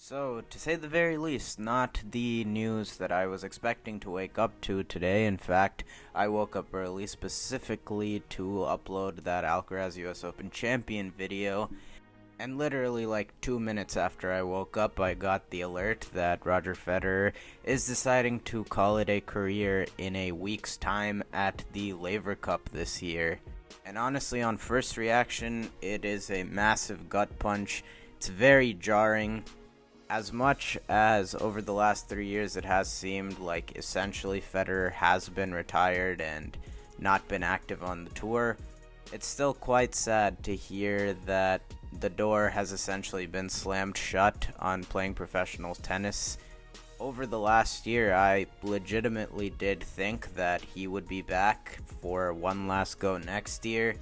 So, to say the very least, not the news that I was expecting to wake up to today. In fact, I woke up early specifically to upload that Alcaraz US Open Champion video, and literally like 2 minutes after I woke up, I got the alert that Roger Federer is deciding to call it a career in a week's time at the Laver Cup this year. And honestly, on first reaction, it is a massive gut punch. It's very jarring. As much as over the last 3 years it has seemed like essentially Federer has been retired and not been active on the tour, it's still quite sad to hear that the door has essentially been slammed shut on playing professional tennis. Over the last year, I legitimately did think that he would be back for one last go next year.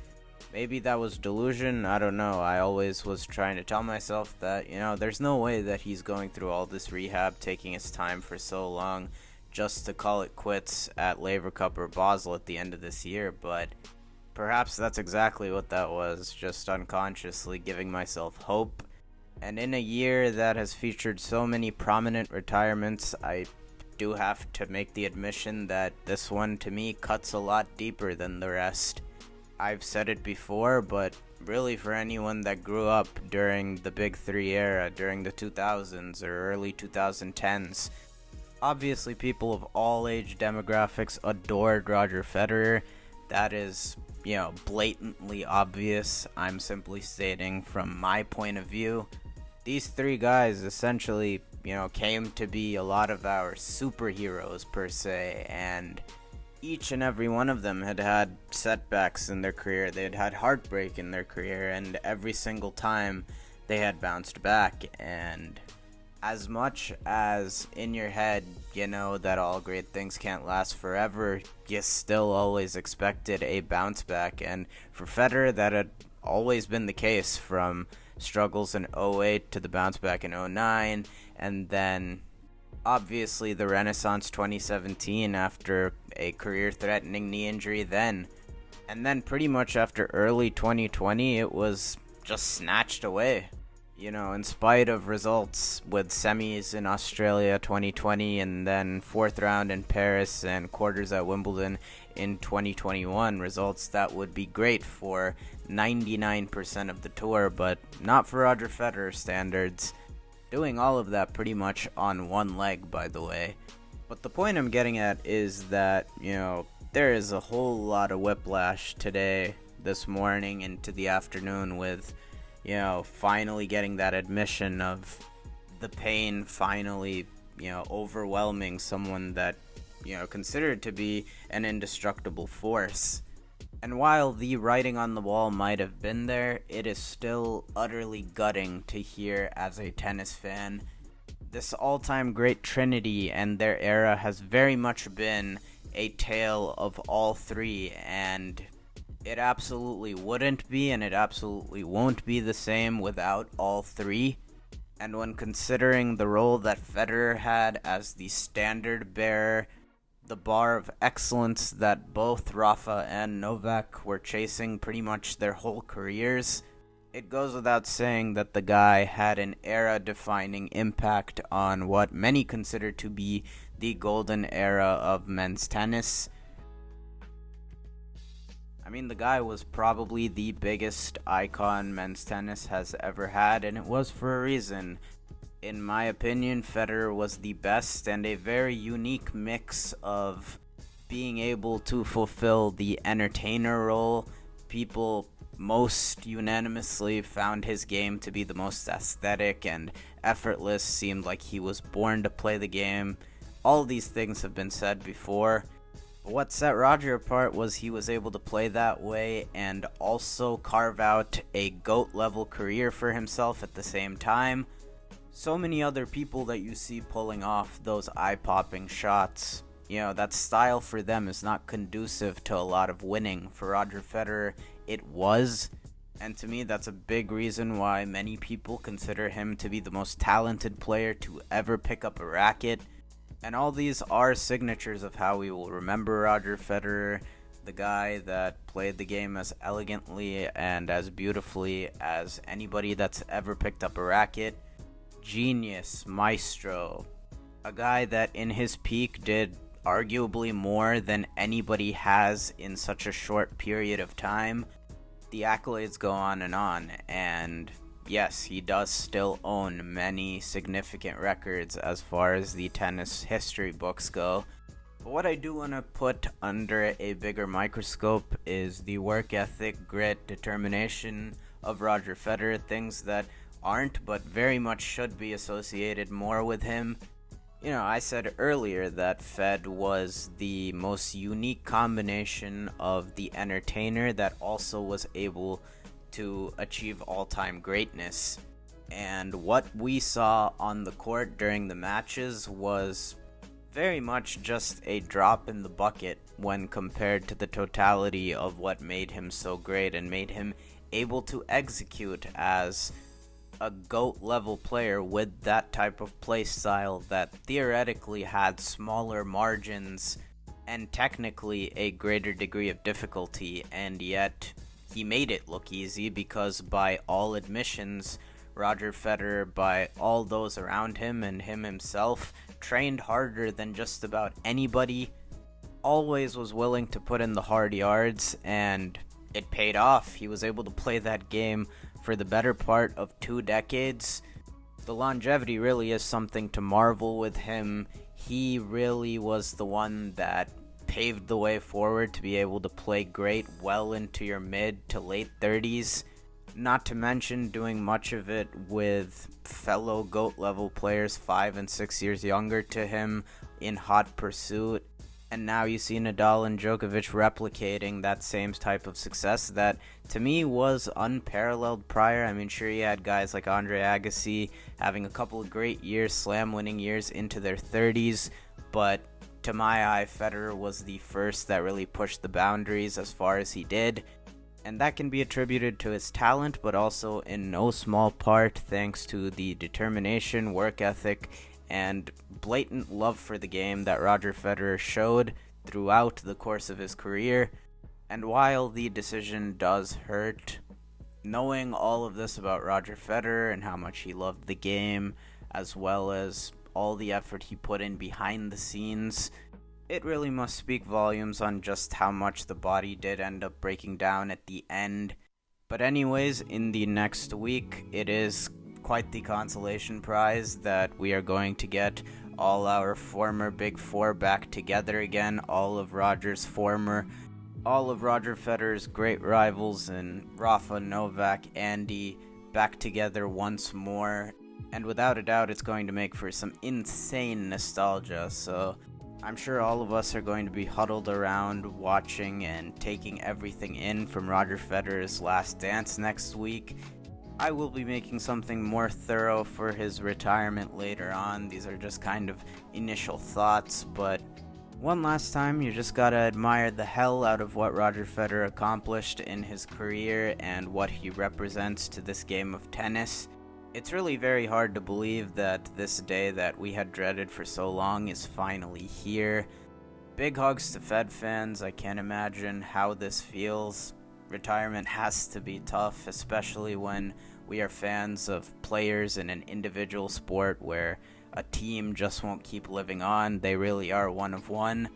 Maybe that was delusion, I don't know. I always was trying to tell myself that, there's no way that he's going through all this rehab, taking his time for so long, just to call it quits at Laver Cup or Basel at the end of this year, but perhaps that's exactly what that was, just unconsciously giving myself hope. And in a year that has featured so many prominent retirements, I do have to make the admission that this one, to me, cuts a lot deeper than the rest. I've said it before, but really for anyone that grew up during the Big Three era, during the 2000s or early 2010s, obviously people of all age demographics adored Roger Federer. That is, blatantly obvious. I'm simply stating from my point of view. These three guys essentially, came to be a lot of our superheroes per se, and each and every one of them had had setbacks in their career. They had had heartbreak in their career, and every single time they had bounced back. And as much as in your head, that all great things can't last forever, you still always expected a bounce back. And for Federer, that had always been the case, from struggles in '08 to the bounce back in '09, and then obviously the Renaissance 2017 after a career-threatening knee injury then. And then pretty much after early 2020, it was just snatched away. In spite of results with semis in Australia 2020 and then fourth round in Paris and quarters at Wimbledon in 2021, results that would be great for 99% of the tour, but not for Roger Federer standards. Doing all of that pretty much on one leg, by the way. But the point I'm getting at is that, there is a whole lot of whiplash today, this morning, into the afternoon with, finally getting that admission of the pain finally, overwhelming someone that, considered to be an indestructible force. And while the writing on the wall might have been there, it is still utterly gutting to hear as a tennis fan. This all-time great trinity and their era has very much been a tale of all three, and it absolutely wouldn't be, and it absolutely won't be the same without all three. And when considering the role that Federer had as the standard bearer, the bar of excellence that both Rafa and Novak were chasing pretty much their whole careers, it goes without saying that the guy had an era-defining impact on what many consider to be the golden era of men's tennis. I mean, the guy was probably the biggest icon men's tennis has ever had, and it was for a reason. In my opinion, Federer was the best, and a very unique mix of being able to fulfill the entertainer role. People most unanimously found his game to be the most aesthetic and effortless, seemed like he was born to play the game. All these things have been said before. But what set Roger apart was he was able to play that way and also carve out a GOAT-level career for himself at the same time. So many other people that you see pulling off those eye-popping shots, that style for them is not conducive to a lot of winning. For Roger Federer, it was. And to me, that's a big reason why many people consider him to be the most talented player to ever pick up a racket. And all these are signatures of how we will remember Roger Federer, the guy that played the game as elegantly and as beautifully as anybody that's ever picked up a racket. genius, maestro, a guy that in his peak did arguably more than anybody has in such a short period of time. The accolades go on, and yes, he does still own many significant records as far as the tennis history books go. But what I do want to put under a bigger microscope is the work ethic, grit, determination of Roger Federer, things that aren't but very much should be associated more with him. You know, I said earlier that Fed was the most unique combination of the entertainer that also was able to achieve all-time greatness. And what we saw on the court during the matches was very much just a drop in the bucket when compared to the totality of what made him so great and made him able to execute as a GOAT level player with that type of play style that theoretically had smaller margins and technically a greater degree of difficulty, and yet he made it look easy because by all admissions, Roger Federer, by all those around him and him himself, trained harder than just about anybody, always was willing to put in the hard yards, and it paid off. He was able to play that game for the better part of 2 decades. The longevity really is something to marvel with him. He really was the one that paved the way forward to be able to play great well into your mid to late 30s. Not to mention doing much of it with fellow GOAT level players 5 and 6 years younger to him in hot pursuit. And now you see Nadal and Djokovic replicating that same type of success that, to me, was unparalleled prior. I mean, sure, you had guys like Andre Agassi having a couple of great years, slam-winning years into their 30s, but to my eye, Federer was the first that really pushed the boundaries as far as he did. And that can be attributed to his talent, but also in no small part thanks to the determination, work ethic, and blatant love for the game that Roger Federer showed throughout the course of his career. And while the decision does hurt, knowing all of this about Roger Federer and how much he loved the game, as well as all the effort he put in behind the scenes, it really must speak volumes on just how much the body did end up breaking down at the end. But anyways, in the next week, it is quite the consolation prize that we are going to get all our former Big Four back together again, all of Roger Federer's great rivals, and Rafa, Novak, Andy back together once more. And without a doubt, it's going to make for some insane nostalgia, so I'm sure all of us are going to be huddled around watching and taking everything in from Roger Federer's last dance next week. I will be making something more thorough for his retirement later on. These are just kind of initial thoughts, but one last time, you just gotta admire the hell out of what Roger Federer accomplished in his career and what he represents to this game of tennis. It's really very hard to believe that this day that we had dreaded for so long is finally here. Big hugs to Fed fans. I can't imagine how this feels. Retirement has to be tough, especially when we are fans of players in an individual sport where a team just won't keep living on. They really are one of one.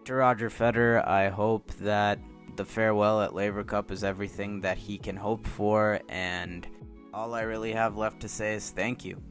To Roger Federer, I hope that the farewell at Laver Cup is everything that he can hope for, and all I really have left to say is thank you.